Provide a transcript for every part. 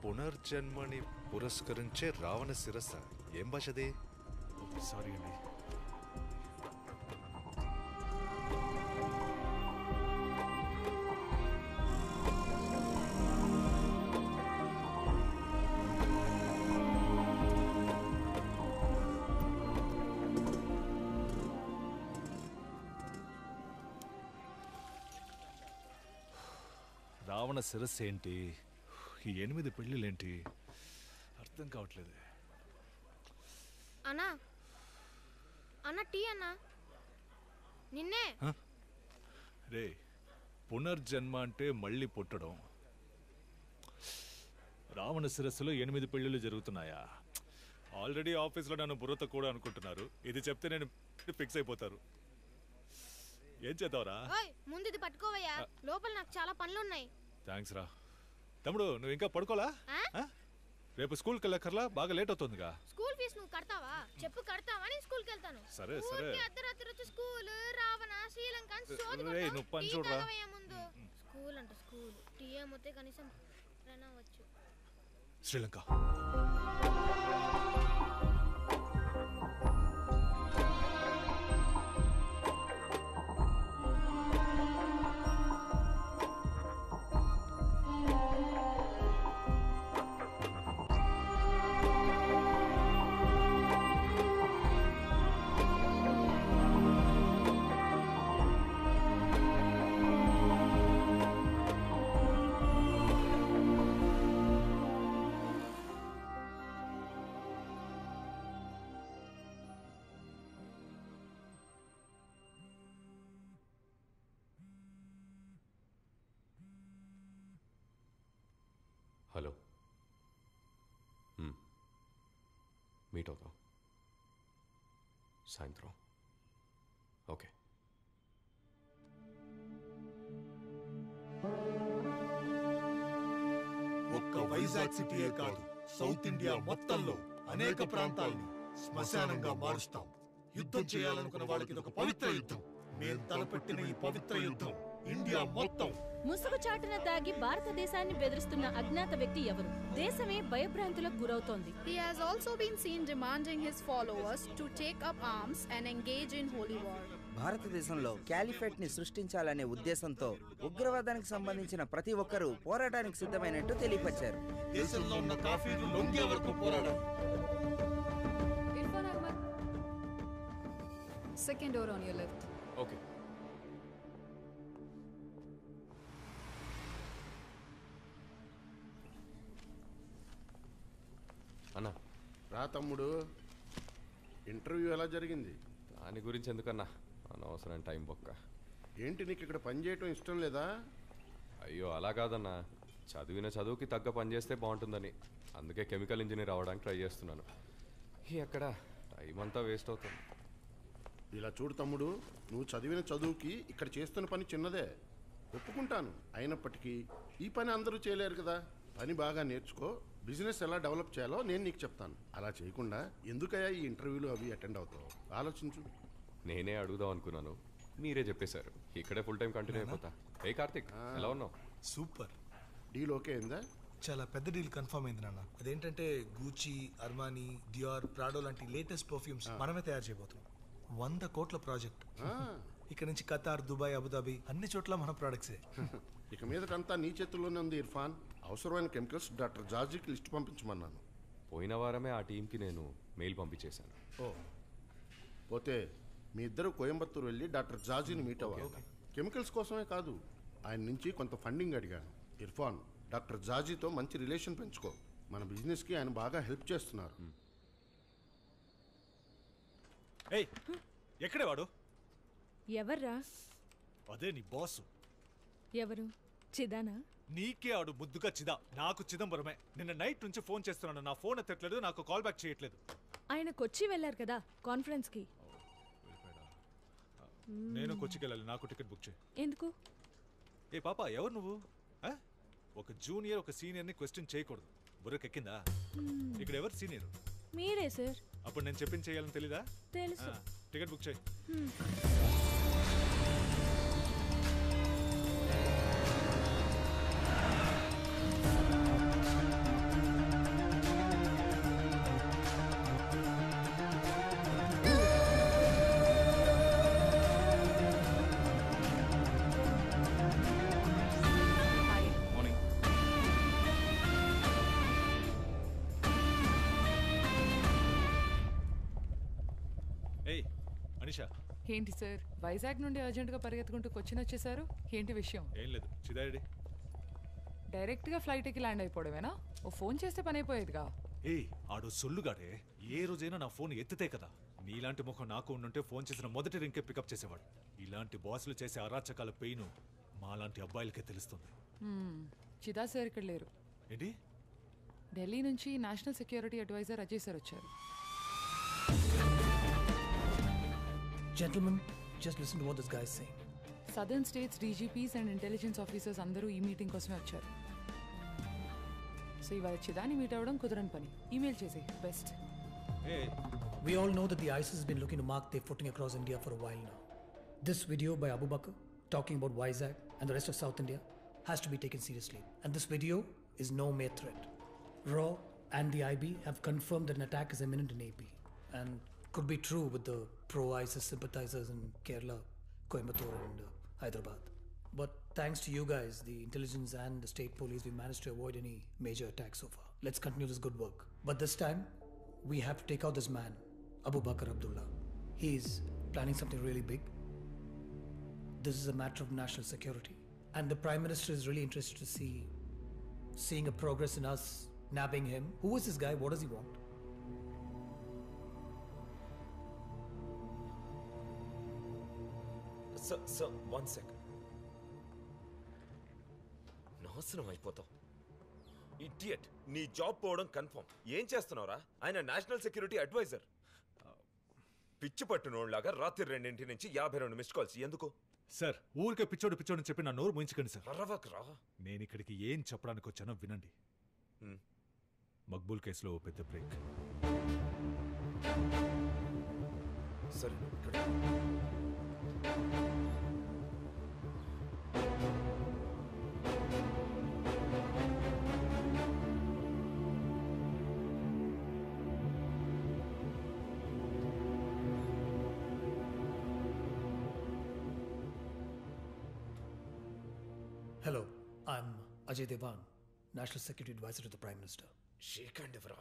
పునర్జన్మని పురస్కరించే రావణ శిరస్స. ఏం భాషది? సారీ అండి. రావణ శిరస్సు ఏంటి? ఈ 8 పెళ్ళిళ్ళేంటి? అర్థం కావట్లేదు. అన్నా అన్న టీ అన్నా నిన్నే. రే, పునర్జన్మ అంటే మళ్ళీ పుట్టడం. రావణ శిరస్సులో 8 పెళ్ళిళ్ళు జరుగుతున్నాయా? ఆల్రెడీ ఆఫీస్లో నన్ను బుర్రతో కూడా అనుకుంటున్నారు. ఇది చెప్తే నేను ఫిక్స్ అయిపోతారు. ఏం చేద్దావురా? ముందు ఇది పట్టుకోవయ్యా, లోపల నాకు చాలా పనులున్నాయి. థ్యాంక్స్ రా. తమ్ముడు, నువ్వు ఇంకా పడుకోలా? రేపు స్కూల్కి వెళ్ళక్కర్లా? బాగా లేట్ అవుతుందిగా. స్కూల్ ఫీజు నువ్వు కడతావా? చెప్పు కడతావా? నేను స్కూల్కి వెళ్తాను. సరే సరే. అర్ధరాత్రి వచ్చి స్కూల్, రావణ, శ్రీలంక నువ్వు పని చూడరా. ముందు స్కూల్ అంటే స్కూల్, టీ ఏమొతే కనీసం వచ్చు. శ్రీలంక హలో, మీట్ అవుతాం సాయంత్రం. ఓకే. ఒక్క వైజాగ్ సిటీయే కాదు, సౌత్ ఇండియా మొత్తంలో అనేక ప్రాంతాలను శ్మశానంగా మారుస్తాం. యుద్ధం చేయాలనుకున్న వాళ్ళకి ఇది ఒక పవిత్ర యుద్ధం. మేము తలపెట్టిన ఈ పవిత్ర యుద్ధం ఇండియా మొత్తం. ముసుగు చాటున దాగి భారతదేశాన్ని బెదిరిస్తున్న అజ్ఞాత వ్యక్తి ఎవరు? దేశమే భయభ్రాంతులకు గురవుతోంది. He has also been seen demanding his followers to take up arms and engage in holy war. భారతదేశంలో క్యాలిఫేట్ ని సృష్టించాలనే ఉద్దేశంతో ఉగ్రవాదానికి సంబంధించిన ప్రతి ఒక్కరూ పోరాటానికి సిద్ధమైనట్టు తెలియపరిచారు. దేశంలో ఉన్న కాఫీలు లొంగే వరకు పోరాడారు. Irfan Ahmad, second door on your left. Okay. అన్నా రా తమ్ముడు, ఇంటర్వ్యూ ఎలా జరిగింది? దాని గురించి ఎందుకన్నా, అనవసరం టైం బొక్క. ఏంటి, నీకు ఇక్కడ పని చేయటం ఇష్టం లేదా? అయ్యో అలా కాదన్నా, చదివిన చదువుకి తగ్గ పని చేస్తే బాగుంటుందని అందుకే కెమికల్ ఇంజనీర్ అవ్వడానికి ట్రై చేస్తున్నాను. ఎక్కడ టైం అంతా వేస్ట్ అవుతుంది. ఇలా చూడు తమ్ముడు, నువ్వు చదివిన చదువుకి ఇక్కడ చేస్తున్న పని చిన్నదే, ఒప్పుకుంటాను. అయినప్పటికీ ఈ పని అందరూ చేయలేరు కదా. పని బాగా నేర్చుకో, బిజినెస్ ఎలా డెవలప్ చేయాలో నేను నీకు చెప్తాను. అలా చేయకుండా ఎందుకయ్యా ఈ ఇంటర్వ్యూలు అవి అటెండ్ అవుతావు? ఆలోచించు. నేనే అడుగుదాం అనుకున్నాను, మీరే చెప్పేశారు. ఇక్కడే ఫుల్ టైం కంటిన్యూ అయిపోతా. ఏ కార్తిక్, ఎలా ఉన్నావు? సూపర్. డీల్ ఓకే అయిందా? చాలా పెద్ద డీల్ కన్ఫర్మ్ అయింది నాన్న. అదేంటంటే గూచి, అర్మానీ, డియోర్, ప్రాడో లాంటి లేటెస్ట్ పర్ఫ్యూమ్స్ మనమే తయారు చేయబోతున్నాం. 100 కోట్ల ప్రాజెక్ట్. ఇక్కడ నుంచి ఖతార్, దుబాయ్, అబుదాబి అన్ని చోట్ల మన ప్రోడక్ట్సే. ఇక మీదటంతా నీ చేతుల్లోనే ఉంది ఇర్ఫాన్. అవసరమైన కెమికల్స్ డాక్టర్ జార్జీకి లిస్ట్ పంపించమన్నాను. పోయిన వారమే ఆ టీంకి నేను మెయిల్ పంపించేశాను. ఓ, పోతే మీ ఇద్దరు కోయంబత్తూరు వెళ్ళి డాక్టర్ జార్జీని మీట్ అవ్వాలి. కెమికల్స్ కోసమే కాదు, ఆయన నుంచి కొంత ఫండింగ్ అడిగాను. ఇర్ఫాన్, డాక్టర్ జార్జీతో మంచి రిలేషన్ పెంచుకో. మన బిజినెస్కి ఆయన బాగా హెల్ప్ చేస్తున్నారు. ఏయ్, ఎక్కడే వాడు? ఎవర్రా? అదే నీ బాస్. ఎవరు? చిదానా? నీకే ఆడు ముద్దుగా చిదా. నాకు చిదంబరమే. నిన్న నైట్ నుంచి ఫోన్ చేస్తున్నాను, నా ఫోన్ ఎత్తట్లేదు, నాకు కాల్ బ్యాక్ చేయట్లేదు. ఆయన కొచ్చి వెళ్ళారు కదా కాన్ఫరెన్స్ కి. నేను కొచ్చికి వెళ్ళాలి, నాకు టికెట్ బుక్ చేయి. ఎందుకు? ఏ పాప, ఎవరు నువ్వు? ఒక జూనియర్ ఒక సీనియర్ని క్వశ్చన్ చేయకూడదు. బుర్రకెక్కిందా? ఇక్కడ ఎవరు సీనియర్? మీరే సార్. అప్పుడు నేను చెప్పింది చేయాలని తెలీదా? తెలుసు. టికెట్ బుక్ చేయి. ఏంటి సార్, వైజాగ్ నుండి అర్జెంటుగా పరిగెత్తుకుంటూ కొచ్చిన్ వచ్చేసారు? ఏంటి విషయం? ఏం లేదు, చిదారెడ్డి. డైరెక్ట్గా ఫ్లైట్ ఎక్కి ల్యాండ్ అయిపోవడమేనా? ఓ ఫోన్ చేస్తే పని అయిపోయేదిగా. ఏయ్, ఆడు సొల్లుగాడే. ఏ రోజైనా నా ఫోన్ ఎత్తితే కదా. నీలాంటి ముఖం నాకు ఉండుంటే ఫోన్ చేసిన మొదటి రింకే పికప్ చేసేవాడు. ఇలాంటి బాసులు చేసే అరాచకాల పెయిన్ మాలాంటి అబ్బాయిలకే తెలుస్తుంది. చిదా సార్ ఇక్కడ లేరు. ఏంటి? ఢిల్లీ నుంచి national security adviser Ajay sir వచ్చారు. Gentlemen, just listen to what this guy is saying. Southern states DGP's and intelligence officers అందరూ ఈ మీటింగ్ కోసమే వచ్చారు. సో ఇవాళ చిదాని మీట్ అవ్వడం కుదరని పని. ఈమెయిల్ చేసి best. We all know that the ISIS has been looking to mark their footing across India for a while now. This video by Abu Bakr talking about Vizag and the rest of South India has to be taken seriously. And this video is no mere threat. RAW and the IB have confirmed that an attack is imminent in AP and could be true with the pro-ISIS sympathizers in Kerala, Coimbatore and Hyderabad. But thanks to you guys, the intelligence and the state police, we managed to avoid any major attacks so far. Let's continue this good work. But this time, we have to take out this man, Abu Bakr Abdullah. He's planning something really big. This is a matter of national security. And the Prime Minister is really interested to seeing a progress in us nabbing him. Who is this guy? What does he want? Sir, 1 second. నాశనం అయిపోతావు. Idiot, నీ job పోవడం confirm. ఏం చేస్తున్నావురా? ఆయన national security advisor. పిచ్చి పట్టునోళ్ళలాగా రాత్రి 2 నుంచి 52 మిస్డ్ కాల్స్ ఎందుకు? సార్, ఊరికే పిచ్చోడు చెప్పి నా నోరు మూయించకండి సార్. అరవకరా. నేను ఇక్కడికి ఏం చెప్పడానికి వచ్చానో వినండి. మక్బూల్ కేసులో ఓ పెద్ద బ్రేక్. సరే, ఇక్కడ Hello, I'm Ajay Devan, National Security Advisor to the Prime Minister. Sheikh and ఎవరా?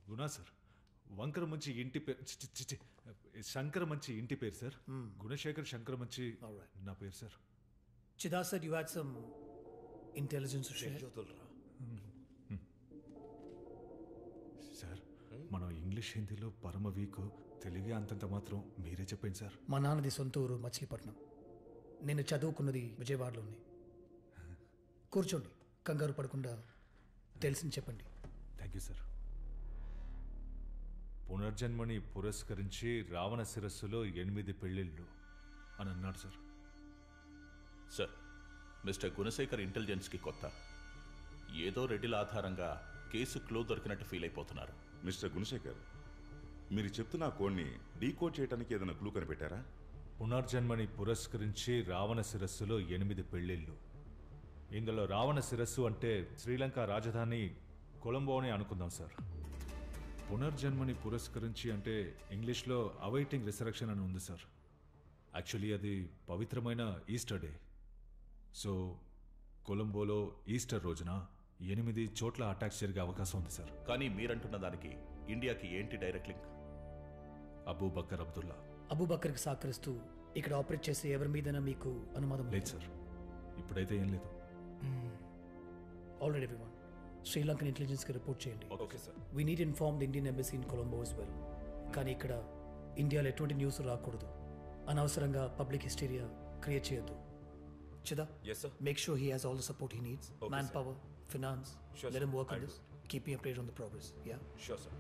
గునా సార్. వంకర మంచి ఇంటి పేరు, శంకర మంచి ఇంటి పేరు సార్. గుణశేఖర్ శంకర మంచి నా పేరు sir. Chida said you had some intelligence to share. Sir, మనం ఇంగ్లీష్ హిందీలో పరమ వీక్, తెలుగే అంతంత మాత్రం. మీరే చెప్పండి సార్. మా నాన్నది సొంత ఊరు మచిలీపట్నం. నేను చదువుకున్నది విజయవాడలోని. కూర్చోండి, కంగారు పడకుండా తెలిసింది చెప్పండి. Thank you sir. పునర్జన్మని పురస్కరించి రావణ శిరస్సులో 8 పెళ్ళిళ్ళు అని అన్నాడు సార్. సార్, మిస్టర్ గుణశేఖర్ ఇంటెలిజెన్స్కి కొత్త. ఏదో రెడ్డిల ఆధారంగా కేసు క్లో దొరికినట్టు ఫీల్ అయిపోతున్నారు. మిస్టర్ గుణశేఖర్, మీరు చెప్తున్న కోడ్ని డీకోడ్ చేయడానికి ఏదైనా క్లూ కనిపెట్టారా? పునర్జన్మని పురస్కరించి రావణ శిరస్సులో 8 పెళ్ళిళ్ళు. ఇందులో రావణ శిరస్సు అంటే శ్రీలంక రాజధాని కొలంబోనే అనుకుందాం సార్. పునర్జన్మని పురస్కరించి అంటే ఇంగ్లీష్లో అవైటింగ్ రిసరెక్షన్ అని ఉంది సార్. యాక్చువల్లీ అది పవిత్రమైన ఈస్టర్ డే. సో కొలంబోలో ఈస్టర్ రోజున 8 చోట్ల అటాక్స్ జరిగే అవకాశం ఉంది సార్. కానీ మీరంటున్న దానికి ఇండియాకి ఏంటి direct link? Abu Bakr Abdullah. Abu బకర్కి సహకరిస్తూ ఇక్కడ ఆపరేట్ చేసే ఎవరి మీదైనా మీకు అనుమానం లేదు సార్. ఇప్పుడైతే ఏం లేదు. ఆల్రెడీ ఎవ్రీవన్, శ్రీలంకన్ ఇంటెలిజెన్స్కి రిపోర్ట్ చేయండి. Okay sir. We need inform the Indian embassy in Colombo as well. కానీ ఇక్కడ ఇండియాలో ఎటువంటి న్యూస్ రాకూడదు. అనవసరంగా పబ్లిక్ హిస్టీరియా క్రియేట్ చేయొద్దు. Chida, make sure he has all the support he needs, man power, finance. Let him work on this. Keep me updated on the progress. Ya sure sir.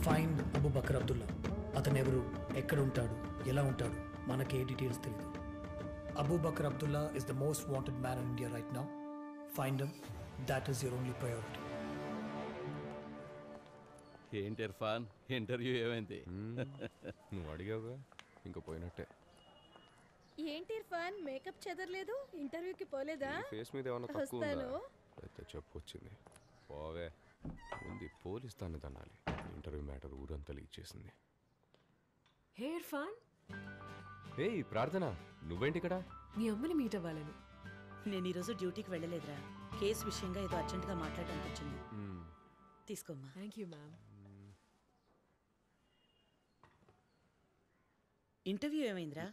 Find Abu Bakr Abdullah. అతను ఎవరు, ఎక్కడ ఉంటాడు, ఎలా ఉంటాడు, మనకి ఏ details తెలియదు. Abu Bakr Abdullah is the most wanted man in India right now. Find him. That is your only priority. ఏంటి ఇర్ఫాన్, ఇంటర్వ్యూ ఏమైంది? నువ్వు అడిగావుగా, ఇంకా పోయినట్టే. ఏంటి ఇర్ఫాన్, మేకప్ చెదరలేదు, ఇంటర్వ్యూకి పోలేదా? ఫేస్ మీద ఏమన్నా తక్కువ ఉందా? అయితే చెప్పు వచ్చింది. పోవే, ఉంది పోలీస్ దాన్ని తనాలి. ఇంటర్వ్యూ మ్యాటర్ ఊరంతా లీక్ చేసింది. హే ఇర్ఫాన్. ఏయ్ ప్రార్థన, నువ్వేంటి ఇక్కడ? మీ అమ్మని మీట్ అవ్వాలని. నేను ఈరోజు డ్యూటీకి వెళ్ళలేదురా. కేసు విషయంగా ఏదో అర్జెంట్గా మాట్లాడడానికి వచ్చింది. తీసుకోమ్మా. Thank you ma'am. ఇంటర్వ్యూ ఏమైందిరా?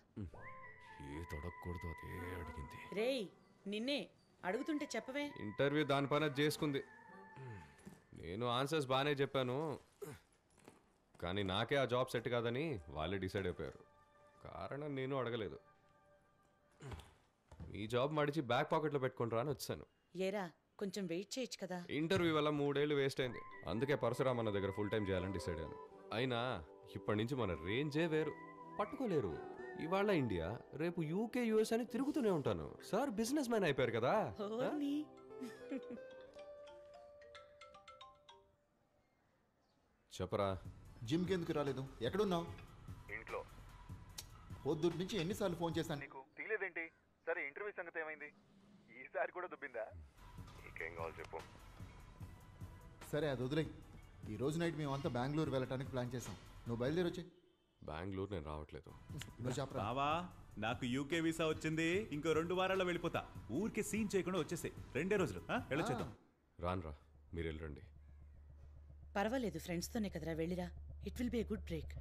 ఏ తొడగకూడదు అదే అడిగింది. రేయ్ నిన్నే అడుగుతుంటే చెప్పవే. ఇంటర్వ్యూ దాని పని అది చేసుకుంది. నేను ఆన్సర్స్ బాగానే చెప్పాను, కానీ నాకే ఆ జాబ్ సెట్ కాదని వాళ్ళే డిసైడ్ అయిపోయారు. కారణం నేను అడగలేదు. మీ జాబ్ మడిచి బ్యాక్ పాకెట్లో పెట్టుకుంటారా అని వచ్చాను. ఏరా కొంచెం వెయిట్ చేయొచ్చు కదా. ఇంటర్వ్యూ వల్ల 3 ఏళ్ళు వేస్ట్ అయింది. అందుకే పరశురామ్ అన్న దగ్గర ఫుల్ టైం చేయాలని డిసైడ్ అయ్యాను. అయినా ఇప్పటి నుంచి మన రేంజే వేరు, పట్టుకోలేరు. ఇవాళ ఇండియా, రేపు యూకే యుఎస్ అని తిరుగుతూనే ఉంటాను. సార్ బిజినెస్ మ్యాన్ అయిపోయారు కదా. చెప్పరా. జిమ్కి ఎందుకు రాలేదు? ఎక్కడున్నావు? ఇంట్లో. పొద్దుటి నుంచి ఎన్నిసార్లు ఫోన్ చేశాను నీకు తీలేదేంటి? సరే ఇంటర్వ్యూ సంగతి ఏమైంది? ఈసారి కూడా దుబ్బిందా? నీకేం కావాలి చెప్పు. సరే అది వదిలే. ఈ రోజు నైట్ మేమంతా బెంగళూరు వెళ్ళటానికి ప్లాన్ చేసాం. నువ్వు బయలుదేరి వచ్చే. బెంగళూరు నేను రావట్లేదు. నువ్వు చెప్పరా. బావా నాకు యూకే వీసా వచ్చింది. ఇంకో 2 వారాల్లో వెళ్ళిపోతా. ఊరికే సీన్ చేయకుండా వచ్చేసాయి. 2 రోజులు వెళ్ళొచ్చేద్దాం. రాన్రా, మీరు వెళ్ళండి. పర్వాలేదు, ఫ్రెండ్స్తోనే కదరా, వెళ్ళిరా. It will be a good break.